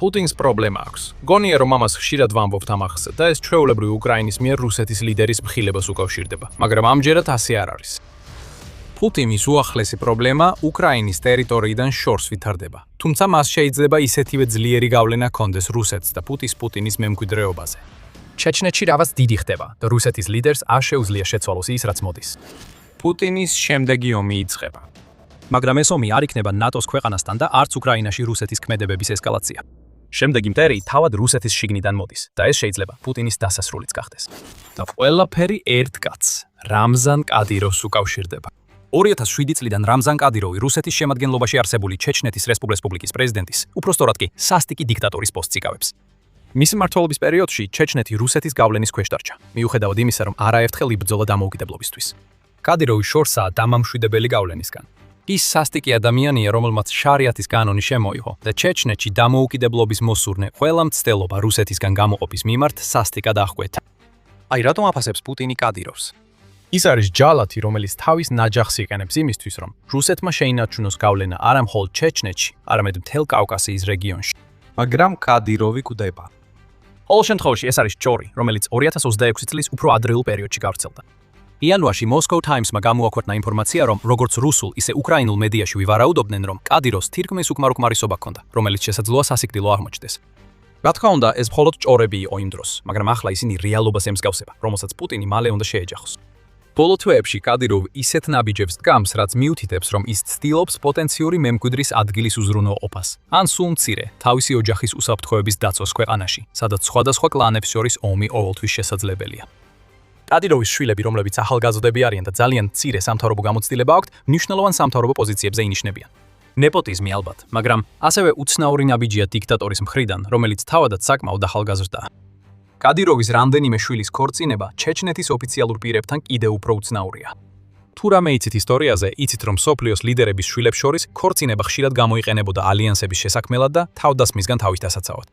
პუტინს პრობლემა აქვს. გონია რომ ამას ხშირად ვამბობთ ამ ახსს და ეს ჩვეულებრივ უკრაინის მიერ რუსეთის ლიდერის მხილებას უკავშირდება, მაგრამ ამჯერად ასე არ არის. პუტინის უახლესი პრობლემა უკრაინის ტერიტორიიდან შორს ვითარდება. თუმცა მას შეიძლება ისეთივე ძლიერი გავლენა ჰქონდეს რუსეთს და პუტინის მემკვიდრეობაზე. ჩეჩნეთში რაღაც დიდი ხდება და რუსეთის ლიდერს არ შეუძლია შეცვალოს ის, რაც მოდის. პუტინის შემდეგი ომი იწყება. მაგრამ ეს ომი არ იქნება ნატოს ქვეყანასთან და არც უკრაინაში რუსეთის ქმედებების ესკალაცია. შემდეგი მტერი თავად რუსეთის შიგნიდან მოდის და ეს შეიძლება პუტინის დასასრულიც გახდეს. და ყველაფერი ერთ კაცს, რამზან კადიროვს უკავშირდება. 2007 წლიდან რამზან კადიროვი რუსეთის შემადგენლობაში არსებული ჩეჩნეთის რესპუბლიკის პრეზიდენტის, უпростоრად კი სასტიკი დიქტატორის პოსტს იკავებს. მისი მმართველობის პერიოდში ჩეჩნეთი რუსეთის გავლენის ქვეშ დარჩა, მიუხედავად იმისა, რომ არაერთხელ იბრძოლა დამოუკიდებლობისთვის. კადიროვის შორსაა დამამშვიდებელი გავლენისგან. ის სასტიკი ადამიანია, რომელმაც შარიათის კანონი შემოიღო და ჩეჩნეთში დამოუკიდებლობის მოსურნე ყველა მცდელობა რუსეთისგან გამოყოფის მიმართ სასტიკად აღკვეთა. აი რატომ აფასებს პუტინი კადიროვს? ის არის ჯალათი, რომელიც თავის ნაჯახს იყენებს იმისთვის, რომ რუსეთმა შეინარჩუნოს გავლენა არა მხოლოდ ჩეჩნეთში, არამედ მთელ კავკასიის რეგიონში. მაგრამ კადიროვი კვდება. ყოველ შემთხვევაში ეს არის ჭორი, რომელიც 2026 წლის უფრო ადრეულ პერიოდში გავრცელდა. იანვარში Moscow Times-მა გამოაქვეყნა ინფორმაცია, რომ როგორც რუსულ, ისე უკრაინულ მედიაში ვივარაუდობდნენ, რომ კადიროვს თირკმლის უკმარუკმარისობა ჰქონდა, რომელიც შესაძლოა სასიკვდილო აღმოჩნდეს. რა თქმა უნდა, ეს მხოლოდ ჭორები იყო იმ დროს, მაგრამ ახლა ისინი რეალობას ემსგავსება, რომელსაც პუტინი მალე უნდა შეეჯახოს. ბოლო თვეებში კადიროვი ისეთ ნაბიჯებს დგამს, რაც მიუთითებს, რომ ის ცდილობს პოტენციური მემკვიდრის ადგილის უზრუნველყოფას, ან სულ მცირე, თავისი ოჯახის უსაფრთხოების დაცვას ქვეყანაში, სადაც სხვადასხვა კლანებს შორის ომი ყოველთვის შესაძლებელია. კადიროვის შვილები, რომლებიც ახალგაზრდები არიან და ძალიან მცირე სამთავრობო გამოცდილება აქვთ, მნიშვნელოვან სამთავრობო პოზიციებზე ინიშნებიან. ნეპოტიზმი ალბათ, მაგრამ ასევე უცნაური ნაბიჯია დიქტატორის მხრიდან, რომელიც თავადაც საკმაოდ ახალგაზრდაა. კადიროვის რამდენიმე შვილის ქორწინება ჩეჩნეთის ოფიციალურ პირებთან კიდევ უფრო უცნაურია. თუ რამე იცით ისტორიაზე, იცით რომ სოფლიოს ლიდერების შვილებს შორის ქორწინება ხშირად გამოიყენებოდა ალიანსების შესაქმნელად და თავდასხმისგან თავის დასაცავად.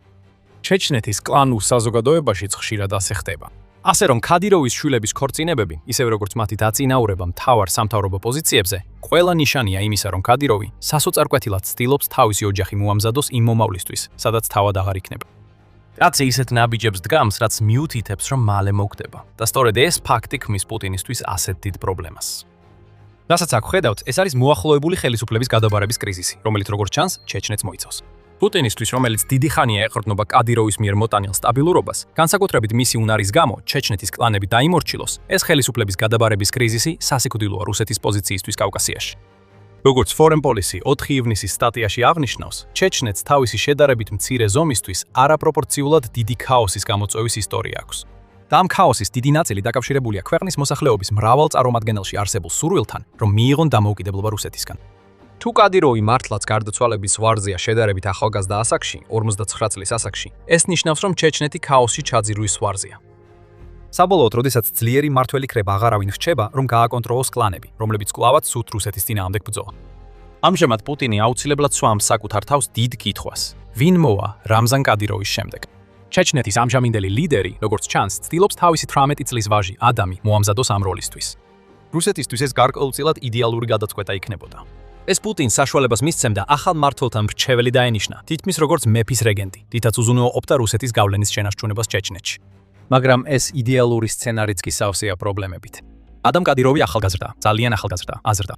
ჩეჩნეთის კლანურ საზოგადოებაშიც ხშირად ასე ხდება. ასე რომ კადიროვის შვილების ქორწინებები, ისევე როგორც მათი დაწინაურება მთავარ სამთავრობო პოზიციებზე, ყველა ნიშანია იმისა, რომ კადიროვი სასოწარკვეთილად ცდილობს თავისი ოჯახი მოამზადოს იმ მომავლისთვის, სადაც თავად აღარ იქნება. კაცი ისეთ ნაბიჯებს დგამს, რაც მიუთითებს, რომ მალე მოკვდება. და სწორედ ეს ფაქტი ქმნის პუტინისთვის ასეთ დიდ პრობლემას. რასაც აქ ხედავთ, ეს არის მოახლოებული ხელისუფლების გადაბარების კრიზისი, რომელიც როგორც ჩანს, ჩეჩნეთს მოიცავს. პუტინისთვის, რომელიც დიდი ხანია ეყრდნობა კადიროვის მიერ მოტანილ სტაბილურობას, განსაკუთრებით მისი უნარის გამო, ჩეჩნეთის კლანები დაიმორჩილოს, ეს ხელისუფლების გადაბარების კრიზისი სასიკვდილოა რუსეთის პოზიციისთვის კავკასიაში. როგორც Foreign Policy 4 ივნისის სტატიაში აღნიშნავს, ჩეჩნეთს თავისი შედარებით მცირე ზომისთვის არაპროპორციულად დიდი ქაოსის გამოწვევის ისტორია აქვს. და ამ ქაოსის დიდი ნაწილი დაკავშირებულია ქვეყნის მოსახლეობის მრავალ წარმომადგენელში არსებულ სურვილთან, რომ მიიღონ დამოუკიდებლობა რუსეთისგან. თუ კადიროვი მართლაც გარდაცვალების ვარზია შედარებით ახალგაზრდა ასაკში, 49 წლის ასაკში, ეს ნიშნავს, რომ ჩეჩნეთი ქაოსში ჩაძირვის ვარზია. საბოლოოდ, როდესაც ძლიერი მართველი ქრება აღარავინ რჩება, რომ გააკონტროლოს კლანები, რომლებიც კვლავაც სუთ რუსეთის წინააღმდეგ ბრძოლა. ამჟამად პუტინი აუცილებლად სვამს საკუთარ თავს დიდ კითხვას: ვინ მოვა რამზან კადიროვის შემდეგ? ჩეჩნეთის ამჟამინდელი ლიდერი, როგორც ჩანს, ცდილობს თავისი 18 წლის ვაჟი ადამი მოამზადოს ამ როლისთვის. რუსეთისთვის ეს გარკვეულწილად იდეალური გადაწყვეტა იქნებოდა. ეს პუტინს საშუალებას მისცემდა ახალ მმართველთან მრჩეველი დაენიშნა, თითქმის როგორც მეფის რეგენტი, რითაც უზრუნველყოფდა რუსეთის გავლენის შენარჩუნებას ჩეჩნეთში. მაგრამ ეს იდეალური სცენარიც კი სავსეა პრობლემებით. ადამ კადიროვი ახალგაზრდა, ძალიან ახალგაზრდა, აზრდა.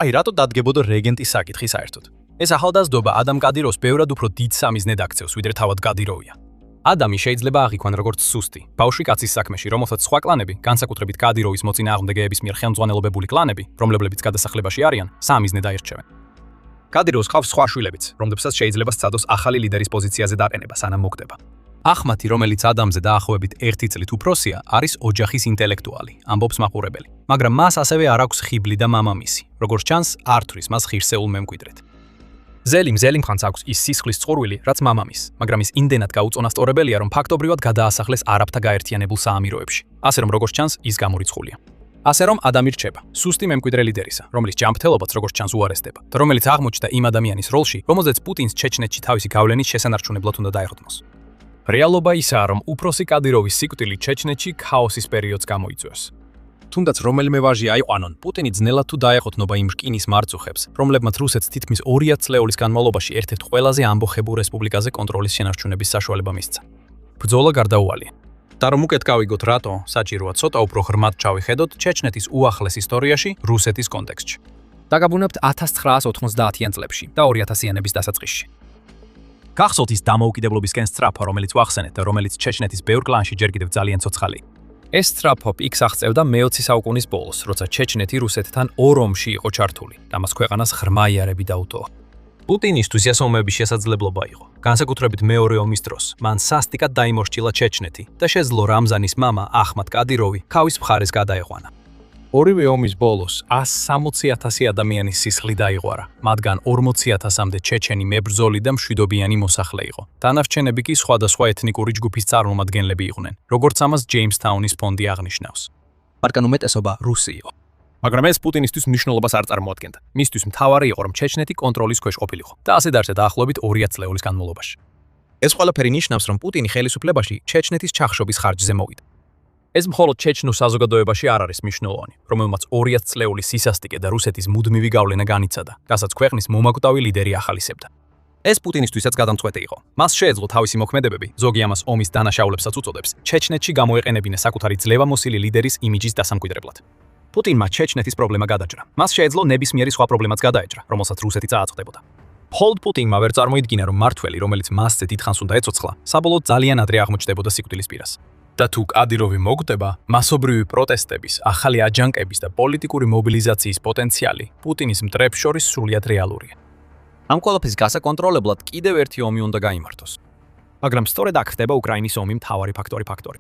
აი რატო დადგებოდა რეგენტის საკითხი საერთოდ? ეს ახალგაზრდობა ადამ კადიროვს ბევრად უფრო დიდ სამიზნედ აქცევს, ვიდრე თავად კადიროვია. ადამი შეიძლება აღიქვან როგორც სუსტი, ბავშვი კაცის საქმეში, რომელსაც სხვა კლანები, განსაკუთრებით კადიროვის მოწინააღმდეგეების მიერ ხელმძღვანელობებული კლანები, რომლებიც გადასახლებაში არიან, სამიზნედ აირჩევენ. კადიროვს ჰყავს სხვა შვილებიც, რომლებსაც შეიძლება სცადოს ახალი ლიდერის პოზიციაზე დაყენება, სანამ მოკვდება. ახმათი, რომელიც ადამზე დაახლოებით 1 წლით უფროსია, არის ოჯახის ინტელექტუალი, ამბობს მაყურებელი. მაგრამ მას ასევე არ აქვს ხიბლი და მამამისი, როგორც ჩანს, არ თვლის მას ღირსეულ მემკვიდრედ. ზელიმხანს აქვს ის სისხლის წყურვილი, რაც მამამის, მაგრამ ის იმდენად გაუწონასწორებელია, რომ ფაქტობრივად გადაასახლეს არაბთა გაერთიანებულ საამიროებში. ასე რომ როგორც ჩანს, ის გამორიცხულია. ასე რომ ადამი რჩება, სუსტი მემკვიდრე ლიდერისა, რომლის ჯანმრთელობაც როგორც ჩანს უარესდება, და რომელიც აღმოჩნდა იმ ადამიანის როლში, რომელზეც პუტინს ჩეჩნეთში თავისი გავლენის შესანარჩუნებლად უნდა დაეხდნოს. რეალობა ისაა, რომ უფროსი კადიროვის სიკვდილი ჩეჩნეთში ქაოსის პერიოდს გამოიწვევს. თუნდაც რომელიმე ვაჟი აიყვანონ, პუტინი ძნელად თუ დაეყოთნობა იმ რკინის მარწუხებს, რომლებმაც რუსეთს თითქმის 200 წლეულის განმავლობაში ერთ-ერთ ყველაზე ამბოხებულ რესპუბლიკაზე კონტროლის შენარჩუნების საშუალება მისცა. ბრძოლა გარდაუვალია. და რომ უკეთ გავიგოთ რატო, საჭიროა ცოტა უფრო ღრმად ჩავიხედოთ ჩეჩნეთის უახლეს ისტორიაში რუსეთის კონტექსტში. დაგაბრუნებთ 1990-იან წლებში და 2000-იანების დასაწყისში. გახსოვთ ის დამოუკიდებლობისკენ სწრაფვა, რომელიც ვახსენეთ და რომელიც ჩეჩნეთის ბევრ კლანში ჯერ კიდევ ძალიან ცოცხალი. ეს სწრაფვა პიკს აღწევდა მე-20 საუკუნის ბოლოს, როცა ჩეჩნეთი რუსეთთან ორ ომში იყო ჩართული და მას ქვეყანას ღრმა იარები დაუტოვა. პუტინისთვის ეს ომების შესაძლებლობა იყო. განსაკუთრებით მეორე ომის დროს მან სასტიკად დაიმორჩილა ჩეჩნეთი და შეძლო რამზანის მამა ახმად კადიროვი ქავის მხარეს გადაეყვანა. ორივე ომის ბოლოს 160,000 ადამიანის სისხლი დაიღوارა, მათგან 40,000-მდე ჩეჩენი მებრძოლი და მშვიდობიანი მოსახლე იყო. დანარჩენები კი სხვადასხვა ეთნიკური ჯგუფის წარმომადგენლები იყვნენ, როგორც ამას ჯეიმსთაუნის ფონდი აღნიშნავს. მაგრამ უმეტესობა რუსი იყო. მაგრამ ეს პუტინისთვის მნიშვნელობას არ წარმოადგენდა. მისთვის მთავარი იყო, რომ ჩეჩნეთი კონტროლის ქვეშ ყოფილიყო და ასე დაარსდა დაახლოებით 200 წლეულის განმავლობაში. ეს ყველაფერი ნიშნავს, რომ პუტინი ხელისუფლებაში ჩეჩნეთის ჩახშობის ხარჯზე მოვიდა. ეს მხოლოდ ჩეჩნურ საზოგადოებაში არ არის მნიშვნელოვანი, რომელმაც 200 წლეული სისასტიკე და რუსეთის მუდმივი გავლენა განიცადა, რასაც ქვეყნის მომაკვდავი ლიდერი ახალისებდა. ეს პუტინისთვისაც გადამწყვეტი იყო. მას შეეძლო თავისი მოქმედებები, ზოგი ამას ომის დანაშაულებსაც უწოდებს, ჩეჩნეთში გამოეყენებინა საკუთარი ძლევამოსილი ლიდერის იმიჯის დასამკვიდრებლად. პუტინმა ჩეჩნეთის პრობლემა გადაჭრა. მას შეეძლო ნებისმიერი სხვა პრობლემაც გადაეჭრა, რომელსაც რუსეთი წააწყვეტებოდა. მხოლოდ პუტინმა ვერ წარმოიდგინა, რომ მართველი, რომელიც მასზე დიდხანს უნდა ეცოცხლა, საბოლოოდ ძალიან ადრე აღმოჩნდებოდა სიკვდილის პირას. და თუ კადიროვი მოგვდება, მასობრივი პროტესტების, ახალი აჯანყების და პოლიტიკური მობილიზაციის პოტენციალი პუტინის მტრებს შორის სრულიად რეალურია. ამ ყველაფრის გასაკონტროლებლად კიდევ ერთი ომი უნდა გაიმართოს. მაგრამ სწორედ აქ ხდება უკრაინის ომი მთავარი ფაქტორი.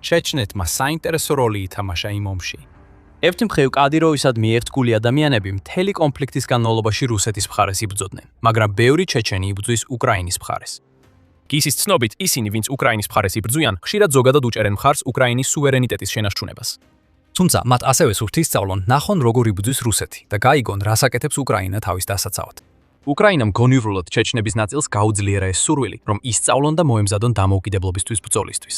ჩეჩნეთმა საინტერესო როლი ითამაშა იმ ომში. ერთი მხრივ კადიროვისადმი ერთგული ადამიანები მთელი კონფლიქტის განმავლობაში რუსეთის მხარეს იბრძოდნენ, მაგრამ ბევრი ჩეჩენი იბრძვის უკრაინის მხარეს. გისის ცნობით, ისინი, ვინც უკრაინის მხარეს იბრძვიან, ხშირად ზოგადად უჭერენ მხარს უკრაინის სუვერენიტეტის შენარჩუნებას. თუმცა მათ ასევე სურთ ისწავლონ, ნახონ როგორ იბრძვის რუსეთი და გაიგონ, რას აკეთებს უკრაინა თავის დასაცავად. უკრაინამ გონივრულად ჩეჩნების ნაწილს გაუძლიერა ეს სურვილი, რომ ისწავლონ და მოემზადონ დამოუკიდებლობისთვის ბრძოლისთვის.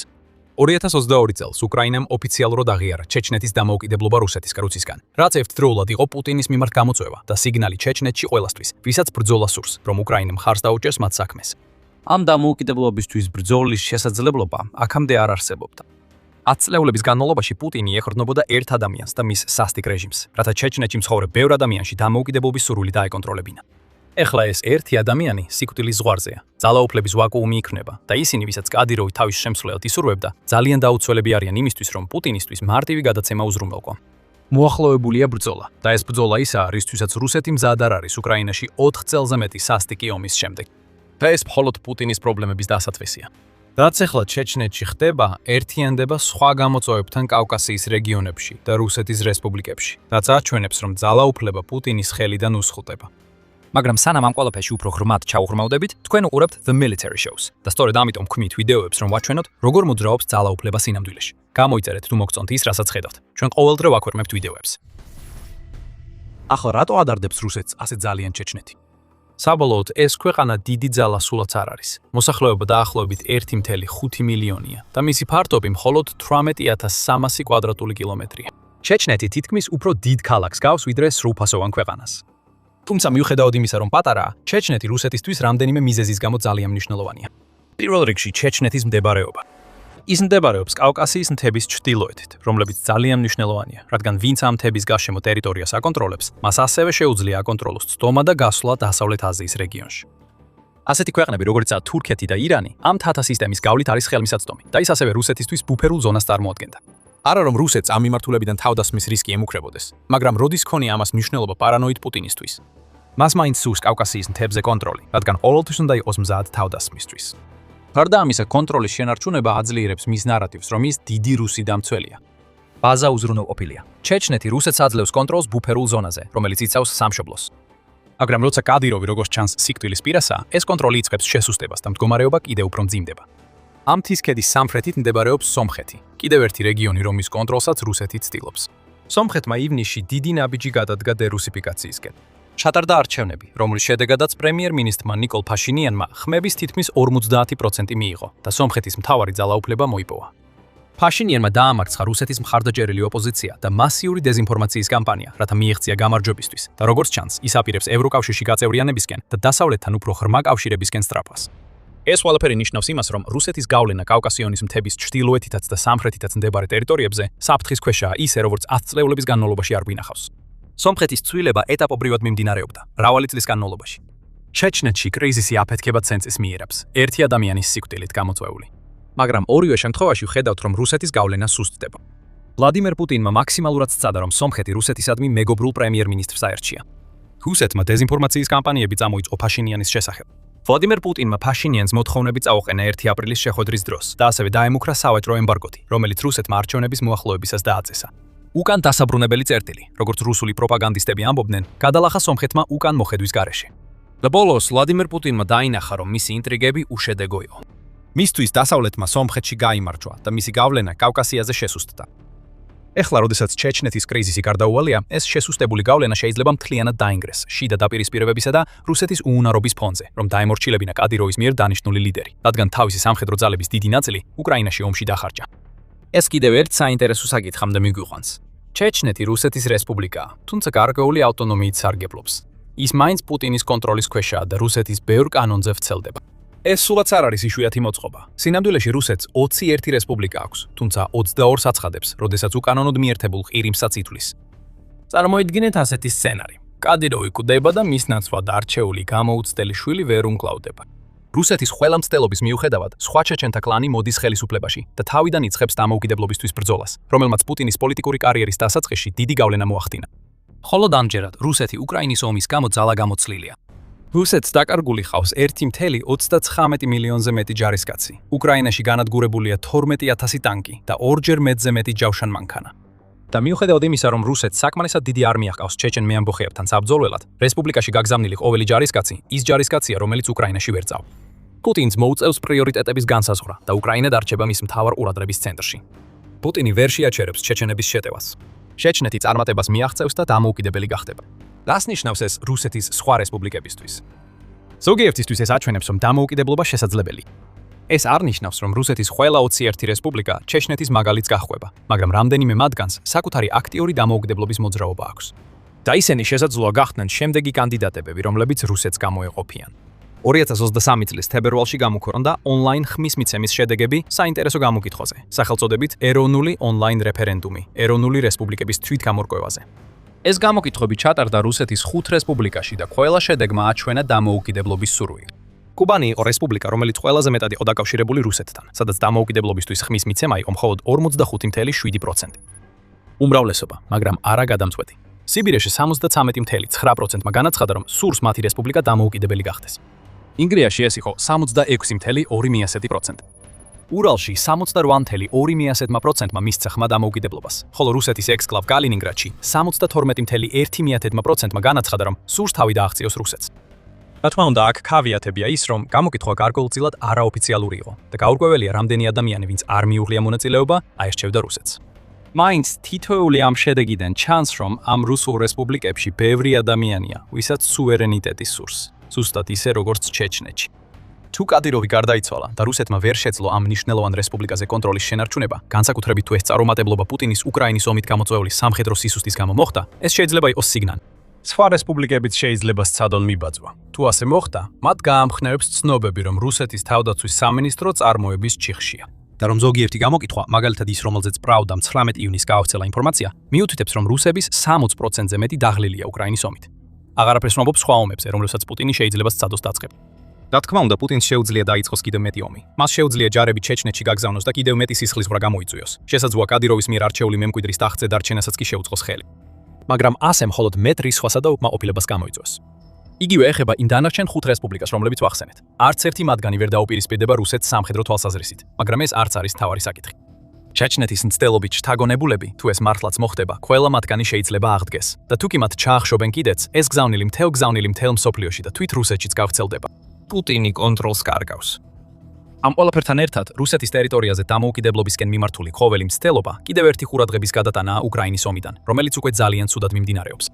2022 წელს უკრაინამ ოფიციალურად აღიარა ჩეჩნეთის დამოუკიდებლობა რუსეთის კრუცისგან, რაც ერთდროულად იყო პუტინის მიმართ გამოწვევა და სიგნალი ჩეჩნეთში ყველასთვის, ვისაც ბრძოლა სურს, რომ უკრაინა მხარს დაუჭერს მათ საქმეს. ამ დამოუკიდებლობისთვის ბრძოლის შესაძლებლობა აქამდე არ არსებობდა. 10 წლეულების განმავლობაში პუტინი ეყრდნობოდა ერთ ადამიანს და მის სასტიკ რეჟიმს, რათა ჩეჩნეთში მცხოვრებ ბევრ ადამიანში დამოუკიდებლობის სურვილი დაეკონტროლებინა. ეხლა ეს ერთი ადამიანი სიკვდილის ზღვარზეა. ძალაუფლების ვაკუუმი იქნება და ისინი, ვისაც კადიროვი თავის შემსვლელად ისურვებდა, ძალიან დაუცველები არიან იმისთვის, რომ პუტინისთვის მარტივი გადაცემა უზრუნველყო. მოახლოებულია ბრძოლა და ეს ბრძოლა ისაა, რისთვისაც რუსეთი მზად არ არის უკრაინაში 4 წელზე მეტი სასტიკი ომის შემდეგ. და ეს მხოლოდ პუტინის პრობლემების დასათვისია. რაც ახლა ჩეჩნეთში ხდება, ერთიანდება სხვა გამოწვევებთან კავკასიის რეგიონებში და რუსეთის რესპუბლიკებში, რაც აჩვენებს, რომ ძალაუფლება პუტინის ხელიდან უსხლტება. მაგრამ სანამ ამ ყველაფერში უფრო ღრმად ჩავღრმავდებით, თქვენ უყურებთ The Military Shows და სწორედ ამიტომ ვქმნით ვიდეოებს, რომ ვაჩვენოთ, როგორ მოძრაობს ძალაუფლება სინამდვილეში. გამოიწერეთ თუ მოგწონთ ის, რასაც ხედავთ. ჩვენ ყოველდღე ვაქვემდებთ ვიდეოებს. ახლა რატო ადარდებს რუსეთს ასე ძალიან ჩეჩნეთი? საბოლოოდ ეს ქვეყანა დიდი ძალა სულაც არ არის. მოსახლეობა დაახლოებით 1,5 მილიონია და მისი ფართობი მხოლოდ 18,300 კვადრატული კილომეტრია. ჩეჩნეთი თითქმის უფრო დიდ ქალაქს გავს, ვიდრე სრულფასოვან ქვეყანას. თუმცა მიუხედავად იმისა, რომ პატარაა, ჩეჩნეთი რუსეთისთვის რამდენიმე მიზეზის გამო ძალიან მნიშვნელოვანია. პირველ რიგში ჩეჩნეთის მდებარეობა. ის მდებარეობს კავკასიის მთების ჩრდილოეთით, რომლებიც ძალიან მნიშვნელოვანია, რადგან ვინც ამ მთების გარშემო ტერიტორიას აკონტროლებს, მას ასევე შეუძლია აკონტროლოს ცდომა და გასვლა დასავლეთ აზიის რეგიონში. ასეთი ქვეყნები, როგორიცაა თურქეთი და ირანი, ამ მთათა სისტემის გავლით არის ხელმისაწვდომი და ის ასევე რუსეთისთვის ბუფერულ ზონას წარმოადგენდა. არა რომ რუსეთს ამ მიმართულებიდან თავდასხმის რისკი ემუქრებოდეს, მაგრამ როდის ქონია ამას მნიშვნელობა პარანოიდ პუტინისთვის. მას მაინც სურს კავკასიის მთებზე კონტროლი, რადგან ყოველთვის უნდა იყოს მზად თავდასხმისთვის. გარდა ამისა, კონტროლის შენარჩუნება აძლიერებს მის ნარატივს, რომ ის დიდი რუსი დამცველია. ბაზა უზრუნველყოფილია. ჩეჩნეთი რუსეთს აძლევს კონტროლს ბუფერულ ზონაზე, რომელიც იცავს სამშობლოს. მაგრამ როცა კადიროვი როგორც ჩანს სიკვდილის პირასაა, ეს კონტროლი იწყებს შესუსტებას და მდგომარეობა კიდევ უფრო მძიმდება. ამ მთის ქედის სამხრეთით მდებარეობს სომხეთი, კიდევ ერთი რეგიონი, რომლის კონტროლსაც რუსეთი ცდილობს. სომხეთმა ივნისში დიდი ნაბიჯი გადადგა დერუსიფიკაციისკენ. ჩატარდა არჩევნები, რომლის შედეგადაც პრემიერ-მინისტრმა ნიკოლ ფაშინიანმა ხმების თითქმის 50% მიიღო და სომხეთის მთავარი ძალაუფლება მოიპოვა. ფაშინიანმა დაამარცხა რუსეთის მხარდაჭერილი ოპოზიცია და მასიური დეზინფორმაციის კამპანია, რათა მიიღწია გამარჯვებისთვის და როგორც ჩანს, ის აპირებს ევროკავშირში გაწევრიანებისკენ და დასავლეთთან უფრო ღრმა კავშირებისკენ სწრაფას. ეს ყველაფერი ნიშნავს იმას, რომ რუსეთის გავლენა კავკასიონის მთების ჩრდილოეთითაც და სამხრეთითაც მდებარე ტერიტორიებზე საფრთხის ქვეშაა ისე, როგორც 10 წლების განმავლობაში არ გვინახავს. სომხეთის ცვლილება ეტაპობრივად მიმდინარეობდა, მრავალი წლის განმავლობაში. ჩეჩნეთში კრიზისი აფეთქება ცენტრის მიერებს, ერთი ადამიანის სიკვდილით გამოწვეული. მაგრამ ორივე შემთხვევაში ვხედავთ, რომ რუსეთის გავლენა სუსტდება. ვლადიმერ პუტინმა მაქსიმალურად სცადა, რომ სომხეთი რუსეთისადმი მეგობრულ პრემიერ-მინისტრს აერჩია. რუსეთმა დეზინფორმაციის კამპანიები წამოიწყო ფაშინიანის შესახებ. ვლადიმერ პუტინმა ფაშინიანს მოთხოვნები წაუყენა 1 აპრილის შეხვედრის დროს და ასევე დაემუქრა სავაჭრო ემბარგოთი, რომელიც რუსეთმა არჩევნების მოახლოებისას დააწესა. უკან დასაბრუნებელი წერტილი, როგორც რუსული პროპაგანდისტები ამბობდნენ, გადალახა სომხეთმა უკან მოხედვის გარეშე. და ბოლოს ვლადიმერ პუტინმა დაინახა, რომ მისი ინტრიგები უშედეგო იყო. მისთვის დასავლეთმა სომხეთში გაიმარჯვა და მისი გავლენა კავკასიაზე შესუსტდა. ეხლა, როდესაც ჩეჩნეთის კრიზისი გარდაუვალია, ეს შესუსტებული გავლენა შეიძლება მთლიანად დაინგრეს შიდა დაპირისპირებებისა და რუსეთის უუნარობის ფონზე, რომ დაემორჩილებინა კადიროვის მიერ დანიშნული ლიდერი, რადგან თავისი სამხედრო ძალების დიდი ნაწილი უკრაინაში ომში დახარჯა. ეს კიდევ ერთ საინტერესო საკითხამდე მიგვიყვანს. ჩეჩნეთი რუსეთის რესპუბლიკაა, თუმცა გარკვეული ავტონომიით სარგებლობს. ის მაინც პუტინის კონტროლის ქვეშაა და რუსეთის ბევრ კანონზე ვრცელდება. ეს სულაც არ არის იშვიათი მოწყობა. სინამდვილეში რუსეთს 21 რესპუბლიკა აქვს, თუმცა 22 აცხადებს, როდესაც უკანონოდ მიერთებულ ყირიმსაც ითვლის. წარმოიდგინეთ ასეთი სცენარი. კადიროვი კვდება და მის ნაცვლად არჩეული გამოუცდელი შვილი ვერ უმკლავდება. რუსეთის ყველა მცდელობის მიუხედავად, სხვა ჩეჩენთა კლანი მოდის ხელისუფლებაში და თავიდან იწყებს დამოუკიდებლობისთვის ბრძოლას, რომელმაც პუტინის პოლიტიკური კარიერის დასაწყისში დიდი გავლენა მოახდინა. ხოლო ამჯერად რუსეთი უკრაინის ომის გამო ძალა გამოცლილია. რუსეთს დაკარგული ხავს 1,39 მილიონზე მეტი ჯარისკაცი. უკრაინაში განადგურებულია 12,000 ტანკი და 2-ჯერ მეტზე მეტი ჯავშანმანქანა. და მიუხედავად იმისა, რომ რუსეთს საკმარისად დიდი არმია ჰყავს ჩეჩენ მეამბოხეებთან საბრძოლველად, რესპუბლიკაში გაგზავნილი ყოველი ჯარისკაცი ის ჯარისკაცია, რომელიც უკრაინაში ვერ წავ. პუტინს მოუწევს პრიორიტეტების განსაზღვრა და უკრაინა დარჩება მის მთავარ ყურადღების ცენტრში. პუტინი ვერ შეაჩერებს ჩეჩენების შეტევას. ჩეჩნეთი წარმატებას მიაღწევს და დამოუკიდებელი გახდება. რას ნიშნავს ეს რუსეთის სხვა რესპუბლიკებისთვის? ზოგიერთისთვის ეს აჩვენებს, რომ დამოუკიდებლობა შესაძლებელი. ეს არ ნიშნავს, რომ რუსეთის ყველა 21 რესპუბლიკა ჩეჩნეთის მაგალითს გაჰყვება, მაგრამ რამდენიმე მათგანს საკუთარი აქტიური დამოუკიდებლობის მოძრაობა აქვს. და ისინი შესაძლოა გახდნენ შემდეგი კანდიდატებები, რომლებიც რუსეთს გამოეყოფიან. 2023 წლის თებერვალში გამოქვეყნდა ონლაინ ხმის მიცემის შედეგები საინტერესო გამოკითხვაზე, სახელწოდებით ეროვნული ონლაინ რეფერენდუმი, ეროვნული რესპუბლიკების თვითგამორკვევაზე. ეს გამოკითხვები ჩატარდა რუსეთის 5 რესპუბლიკაში და ყველა შედეგმა აჩვენა დამოუკიდებლობის სურვილი. კუბანი იყო რესპუბლიკა, რომელიც ყველაზე მეტად იყო დაკავშირებული რუსეთთან, სადაც დამოუკიდებლობისთვის ხმის მიცემა იყო მხოლოდ 45.7%. უმრავლესობა, მაგრამ არა გადამწყვეტი. სიბირეში 73.9%-მა განაცხადა, რომ სურს მათი რესპუბლიკა დამოუკიდებელი გახდეს. ინგრიაში ეს იყო 66.2%. ურალში 78.2%-მა მისცა ხმა დამოუკიდებლობას, ხოლო რუსეთის ექსკლავ კალინინგრადში 72.1%-მა განაცხადა, რომ სურს თავი დააღწიოს რუსეთს. რა თქმა უნდა, აქ ქავიათებია ის, რომ გამოკითხვა გარკვეულწილად არაოფიციალური იყო და გაურკვეველია, რამდენი ადამიანი, ვინც არ მიუღლია მონაწილეობა, აერჩევდა რუსეთს. მაინც თითოეული ამ შედეგიდან ჩანს, რომ ამ რუსულ რესპუბლიკებში ბევრი ადამიანია, ვისაც სუვერენიტეტი სურს, ზუსტად ისე როგორც ჩეჩნეთში. თუ კადიროვი გარდაიცვალა და რუსეთმა ვერ შეძლო ამ მნიშვნელოვან რესპუბლიკაზე კონტროლის შენარჩუნება, განსაკუთრებით თუ ეს წარუმატებლობა პუტინის უკრაინის ომით გამოწვეული სამხედრო სისუსტის გამო მოხდა, ეს შეიძლება იყოს სიგნალი. სხვა რესპუბლიკებიც შეიძლება სცადონ მიბაძვა. თუ ასე მოხდა, მათ გაამხნევებს ცნობები, რომ რუსეთის თავდაცვის სამინისტრო წარმოების ჩიხშია. და რომ ზოგიერთი გამოკითხვა, მაგალითად ის, რომელზეც პრავდამ 19 ივნისს გაავრცელა ინფორმაცია, მიუთითებს, რომ რუსების 60%-ზე მეტი დაღლილია უკრაინის ომით. აღარაფერს ვამბობ სხვა ომებზე, რომლებსაც პუტინი შეიძლება სცადოს დაწყება. რა თქმა უნდა, პუტინს შეუძლია დაიწყოს კიდევ მეტი ომი. მას შეუძლია ჯარები ჩეჩნეთში გაგზავნოს და კიდევ მეტი სისხლისღვრა გამოიწვიოს. შესაძლოა კადიროვის მიერ არჩეული მემკვიდრის ტახტზე დარჩენასაც კი შეუწყოს ხელი. მაგრამ ასე მხოლოდ მეტრის სხვასა და უკმაყოფილებას გამოიწვევს. იგივე ეხება იმ დანარჩენ 5 რესპუბლიკას, რომლებიც ვახსენეთ. არც ერთი მათგანი ვერ დაუპირისპირდება რუსეთს სამხედრო თვალსაზრისით, მაგრამ ეს არც არის თავარი საკითხი. ჩეჩნეთის მცდელობით შთაგონებულები, თუ ეს მართლაც მოხდება, ყველა მათგანი შეიძლება აღდგეს და თუ კი მათ ჩაახშობენ კიდეც, ეს გზავნილი მთელ მსოფლიოში და თვით რუსეთშიც გავრცელდება. პუტინი კონტროლს კარგავს. ამ ყველაფერთან ერთად, რუსეთის ტერიტორიაზე დამოუკიდებლობისკენ მიმართული ყოველი მცდელობა კიდევ ერთი ყურადღების გადატანაა უკრაინის ომიდან, რომელიც უკვე ძალიან ცუდად მიმდინარეობს.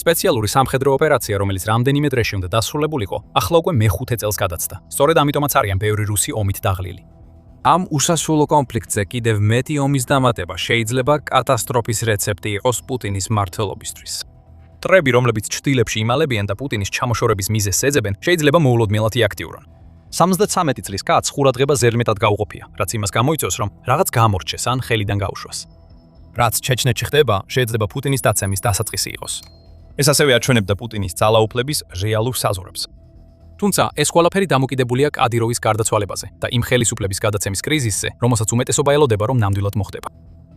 სპეციალური სამხედრო ოპერაცია, რომელიც რამდენიმე დღეში უნდა დასრულებულიყო, ახლა უკვე მე-5 წელს გადაცდა. სწორედ ამიტომაც არიან ბევრი რუსი ომით დაღლილი. ამ უსასრულო კონფლიქტზე კიდევ მეტი ომის დამატება შეიძლება კატასტროფის რეცეპტი იყოს პუტინის მმართველობისთვის. მტრები, რომლებიც ჩრდილებში იმალებიან და პუტინის ჩამოშორების მიზეზს ეძებენ, შეიძლება მოულოდნელად იაქტიურონ. 73 წლის კაცს ყურადღება ზერმეტად გაუყოფია, რაც იმას გამოიწვევს, რომ რაღაც გამორჩეს ან ხელიდან გაუშვას. რაც ჩეჩნეთში ხდება, შეიძლება პუტინის დაცემის დასაწყისი იყოს. ეს ასევე აჩვენებდა პუტინის ძალაუფლების რეალურ საზღვრებს. თუმცა ეს ყველაფერი დამოკიდებულია კადიროვის გარდაცვალებაზე და იმ ხელისუფლების გადაცემის კრიზისზე, რომელსაც უმეტესობა ელოდება, რომ ნამდვილად მოხდება.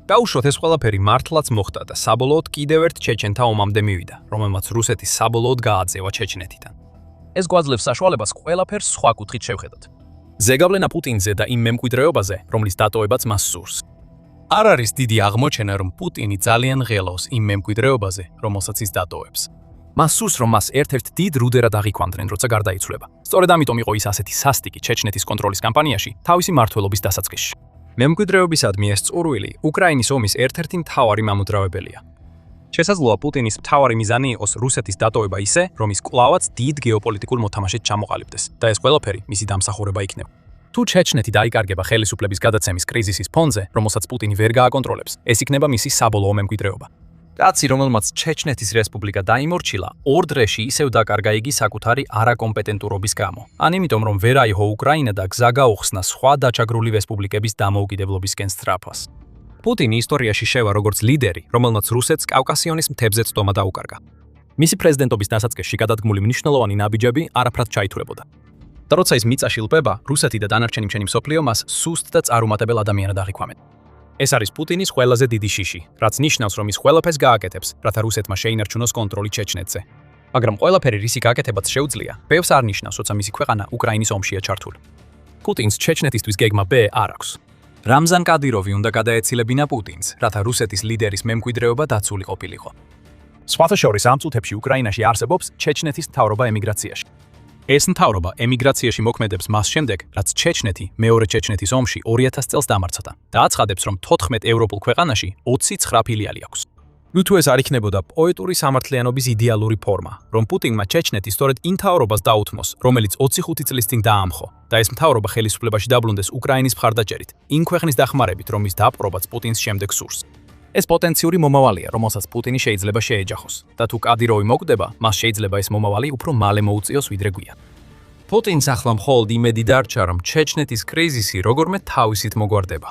დაუშვათ ეს ყველაფერი მართლაც მოხდა და საბოლოოდ კიდევ ერთ ჩეჩენთა ომამდე მივიდა, რომელმაც რუსეთი საბოლოოდ გააძევა ჩეჩნეთიდან. ეს გვაძლევს საშუალებას ყველაფერს სხვა კუთხით შევხედოთ. ზეგავლენა პუტინზე და იმ მემკვიდრეობაზე, რომლის დატოვებაც მას სურს. არ არის დიდი აღმოჩენა, რომ პუტინი ძალიან ღელავს იმ მემკვიდრეობაზე, რომელსაც ის დატოვებს. მას სურს, რომ მას ერთ-ერთ დიდ რუდერად აღიქვამდნენ, როცა გარდაიცვლება. სწორედ ამიტომ იყო ის ასეთი სასტიკი ჩეჩნეთის კონტროლის კამპანიაში, თავისი მმართველობის დასაწყისში. მემკვიდრეობისადმი ეს წურვილი უკრაინის ომის ერთ-ერთი მთავარი მამოძრავებელია. შესაძლოა პუტინის მთავარი მიზანი იყოს რუსეთის დატოვება ისე, რომ ის კვლავაც დიდ გეოპოლიტიკურ მოთამაშედ ჩამოყალიბდეს და ეს ყველაფერი მისი დამსახურება იქნება. თუ ჩეჩნეთი დაიკარგება ხელისუფლების გადაცემის კრიზისის ფონზე, რომელსაც პუტინი ვერ გააკონტროლებს, ეს იქნება მისი საბოლოო მემკვიდრეობა. კაცი, რომელმაც ჩეჩნეთის რესპუბლიკა დაიმორჩილა, ორ დღეში ისევ დაკარგა იგი საკუთარი არაკომპეტენტურობის გამო. ან იმიტომ, რომ ვერ აიღო უკრაინა და გზა გაუხსნა სხვა დაჩაგრული რესპუბლიკების დამოუკიდებლობისკენ სწრაფას. პუტინი ისტორიაში შევა როგორც ლიდერი, რომელმაც რუსეთს კავკასიონის მთებზე წტომა დაუკარგა. მისი პრეზიდენტობის დასაწყისში გადადგმული მნიშვნელოვანი ნაბიჯები არაფრად ჩაითურებოდა. და როცა ის მიწაში ლპება, რუსეთი და დანარჩენი მშენი მსოფლიო მას სუსტ და წარუმატებელ ადამიანად აღიქვამენ. ეს არის პუტინის ყველაზე დიდი შიში, რაც ნიშნავს, რომ ის ყველაფერს გააკეთებს, რათა რუსეთმა შეინარჩუნოს კონტროლი ჩეჩნეთზე. მაგრამ ყველაფერი რისი გაკეთებაც შეუძლია, ბევრს არ ნიშნავს, როცა მისი ქვეყანა უკრაინის ომშია ჩართული. პუტინს ჩეჩნეთისთვის გეგმა B არ აქვს. რამზან კადიროვი უნდა გადაეცილებინა პუტინს, რათა რუსეთის ლიდერის მემკვიდრეობა დაცული ყოფილიყო. სხვათა შორის ამ წუთებში უკრაინაში არსებობს ჩეჩნეთის მთავრობა ემიგრაციაში. ეს მთავრობა ემიგრაციაში მოქმედებს მას შემდეგ, რაც ჩეჩნეთი მეორე ჩეჩნეთის ომში 2000 წელს დამარცხდა და აცხადებს, რომ 14 ევროპულ ქვეყანაში 29 ფილიალი აქვს. ნუ თუ ეს არ იქნებოდა პოეტური სამართლიანობის იდეალური ფორმა, რომ პუტინმა ჩეჩნეთი სწორედ იმ მთავრობას დაუთმოს, რომელიც 25 წლის წინ დაამხო და ეს მთავრობა ხელისუფლებაში დაბრუნდეს უკრაინის მხარდაჭერით, იმ ქვეყნის დახმარებით, რომლის დაპყრობაც პუტინს შემდეგ სურს. ეს პოტენციური მომავალია, რომელსაც პუტინი შეიძლება შეეჯახოს და თუ კადიროვი მოკვდება, მას შეიძლება ეს მომავალი უფრო მალე მოუწიოს ვიდრე გვიან. პუტინს ახლა მხოლოდ იმედი დარჩა, რომ ჩეჩნეთის კრიზისი როგორმე თავისით მოგვარდება.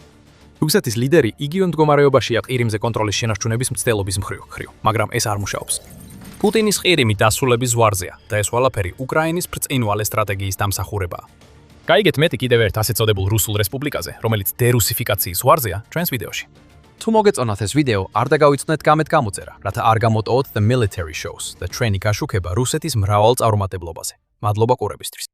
რუსეთის ლიდერი იგივე მდგომარეობაშია ყირიმზე კონტროლის შენარჩუნების მცდელობის მხრივ, მაგრამ ეს არ მუშაობს. პუტინის ყირიმი დასრულების ზღვარზეა და ეს ყველაფერი უკრაინის ბრწყინვალე სტრატეგიის დამსახურებაა. გაიგეთ მეტი კიდევ ერთ ასეთ წოდებულ რუსულ რესპუბლიკაზე, რომელიც დერუსიფიკაციის ზღვარზეა ჩვენს ვიდეოში. თუ მოგეწონათ ეს ვიდეო, არ დაგავიწყდეთ გამეთ გამოწერა, რათა არ გამოტოვოთ The Military Shows და ჩვენი გაშუქება რუსეთის მრავალ წარუმატებლობაზე. მადლობა ყურებისთვის.